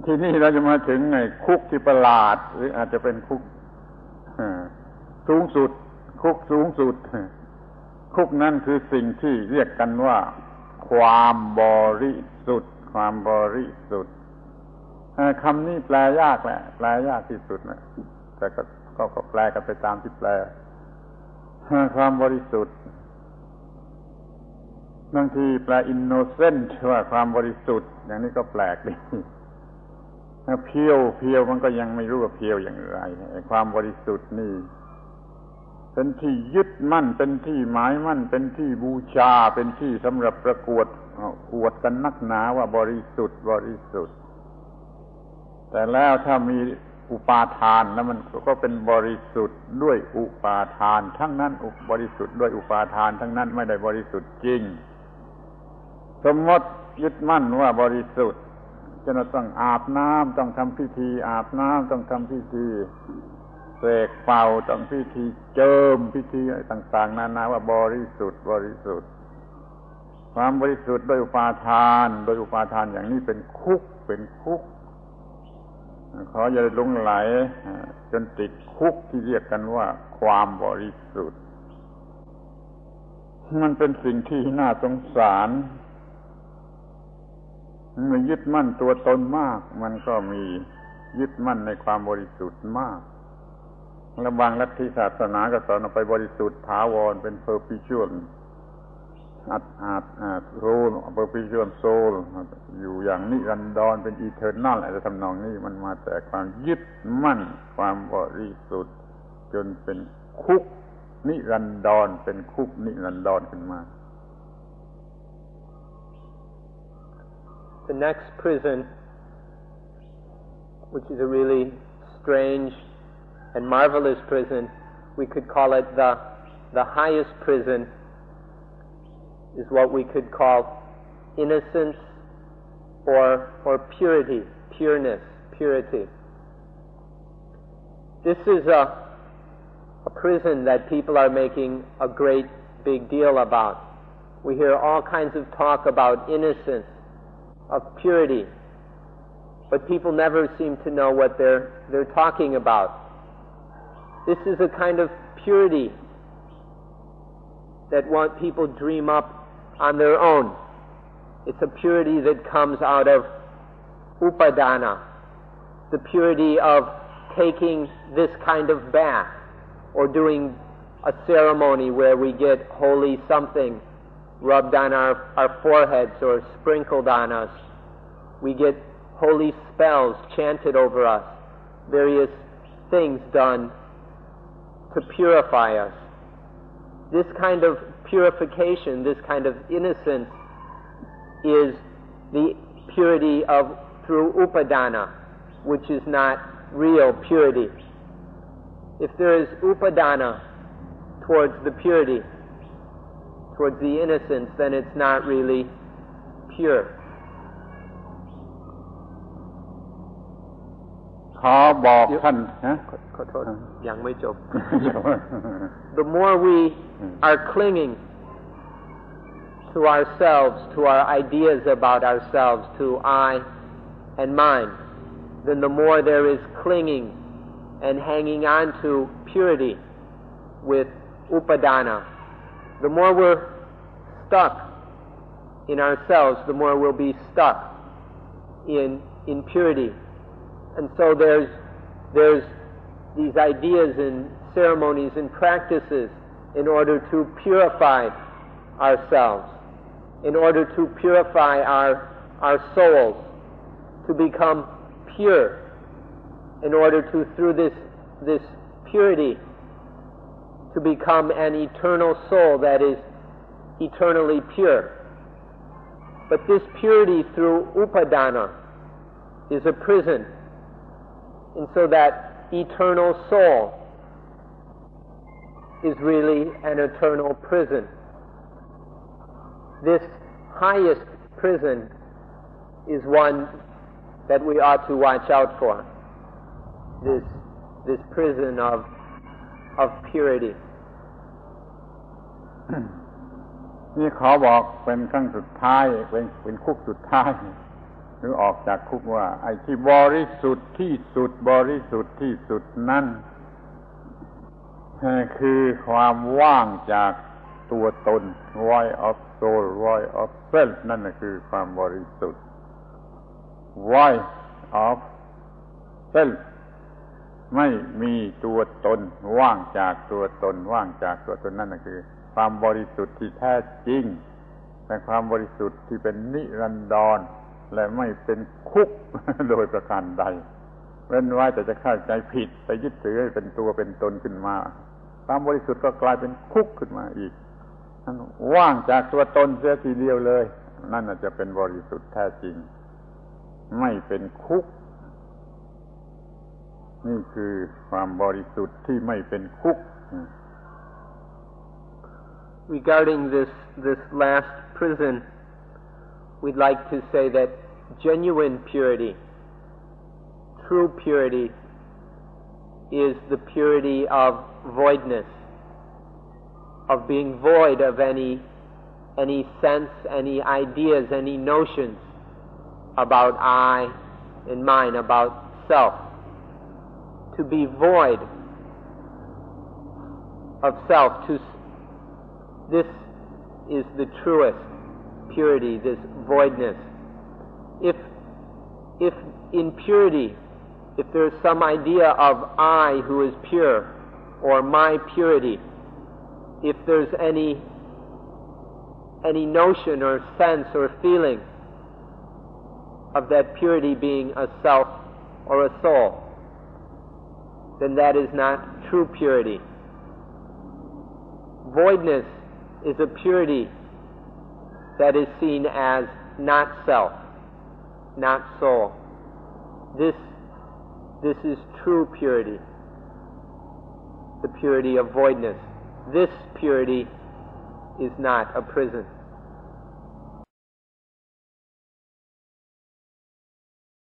ที่นี่เราจะมาถึงในคุกที่ประหลาดหรืออาจจะเป็นคุกสูงสุดคุกสูงสุดคุกนั่นคือสิ่งที่เรียกกันว่าความบริสุทธิ์ความบริสุทธิ์คำนี้แปลยากแหละแปลยากที่สุดนะแต่ก็แปลกันไปตามที่แปลความบริสุทธิ์บางทีแปล innocent ว่าความบริสุทธิ์อย่างนี้ก็แปลกดีเพียวมันก็ยังไม่รู้ว่าเพียวอย่างไรความบริสุทธิ์นี่เป็นที่ยึดมั่นเป็นที่หมายมั่นเป็นที่บูชาเป็นที่สำหรับประกวดอวดกันนักหนาว่าบริสุทธิ์บริสุทธิ์แต่แล้วถ้ามีอุปาทานแล้วมันก็เป็นบริสุทธิ์ด้วยอุปาทานทั้งนั้นบริสุทธิ์ด้วยอุปาทานทั้งนั้นไม่ได้บริสุทธิ์จริงสมมติยึดมั่นว่าบริสุทธิ์จะต้องอาบน้ำต้องทำพิธีอาบน้ำต้องทำพิธีเสกเป่าต้องพิธีเจิมพิธีอะไรต่างๆนานาว่าบริสุทธิ์บริสุทธิ์ความบริสุทธิ์โดยอุปาทานโดยอุปาทานอย่างนี้เป็นคุกขออย่าหลงไหลจนติดคุกที่เรียกกันว่าความบริสุทธิ์มันเป็นสิ่งที่น่าสงสารเมื่อยึดมั่นตัวตนมากมันก็มียึดมั่นในความบริสุทธิ์มากและบางลัทธิศาสนาก็สอนเอาไปบริสุทธิ์ถาวรเป็น perpetual perpetual soul อยู่อย่างนิรันดรเป็น eternal อะไรทำนองนี้มันมาแต่ความยึดมั่นความบริสุทธิ์จนเป็นคุกนิรันดรเป็นคุกนิรันดรขึ้นมา The next prison, which is a really strange and marvelous prison, we could call it the highest prison, is what we could call innocence or purity, pureness, purity. This is a prison that people are making a great big deal about. We hear all kinds of talk about innocence, of purity, but people never seem to know what they're talking about. This is a kind of purity that people dream up on their own. It's a purity that comes out of upadana, the purity of taking this kind of bath or doing a ceremony where we get holy something rubbed on our foreheads or sprinkled on us. We get holy spells chanted over us, various things done to purify us. This kind of purification, this kind of innocence is the purity through upadana, which is not real purity. If there is upadana towards the purity, towards the innocence, then it's not really pure. ขอบอกท่านขอโทษยังไม่จบ The more we are clinging to ourselves, to our ideas about ourselves, to I and mine, then the more there is clinging and hanging on to purity with upadana. The more we're stuck in ourselves, the more we'll be stuck in purity. And so there's these ideas and ceremonies and practices in order to purify ourselves, in order to purify our souls, to become pure, in order to, through this purity, to become an eternal soul that is eternally pure. But this purity through upadana is a prison, and so that eternal soul is really an eternal prison. This highest prison is one that we ought to watch out for. This prison of purity. นี่ขอบอกเป็นครั้งสุดท้ายเป็นคุกสุดท้าย หรือออกจากคุกว่าไอ้ที่บริสุทธิ์ที่สุดบริสุทธิ์ที่สุดนั่นคือความว่างจากตัวตน void of soul void of self นั่นคือความบริสุทธิ์ void of self ไม่มีตัวตนว่างจากตัวตนว่างจากตัวตนนั่นคือความบริสุทธิ์ที่แท้จริงเป็นความบริสุทธิ์ที่เป็นนิรันดรและไม่เป็นคุก โดยประการใดเว้นไว้แต่จะเข้าใจผิดไปยึดถือให้เป็นตัวเป็นตนขึ้นมาความบริสุทธิ์ก็กลายเป็นคุกขึ้นมาอีกว่างจากตัวตนเสียทีเดียวเลยนั่นจะเป็นบริสุทธิ์แท้จริงไม่เป็นคุกนี่คือความบริสุทธิ์ที่ไม่เป็นคุก Regarding this last prison, we'd like to say that genuine purity, true purity, is the purity of voidness, of being void of any sense, any ideas, any notions about I and mine, about self. To be void of self, this is the truest purity, this voidness. If in purity, if there's some idea of I who is pure, or my purity, if there's any notion or sense or feeling of that purity being a self or a soul, then that is not true purity. Voidness is a purity that is seen as not self, not soul. This is true purity, the purity of voidness. This purity is not a prison.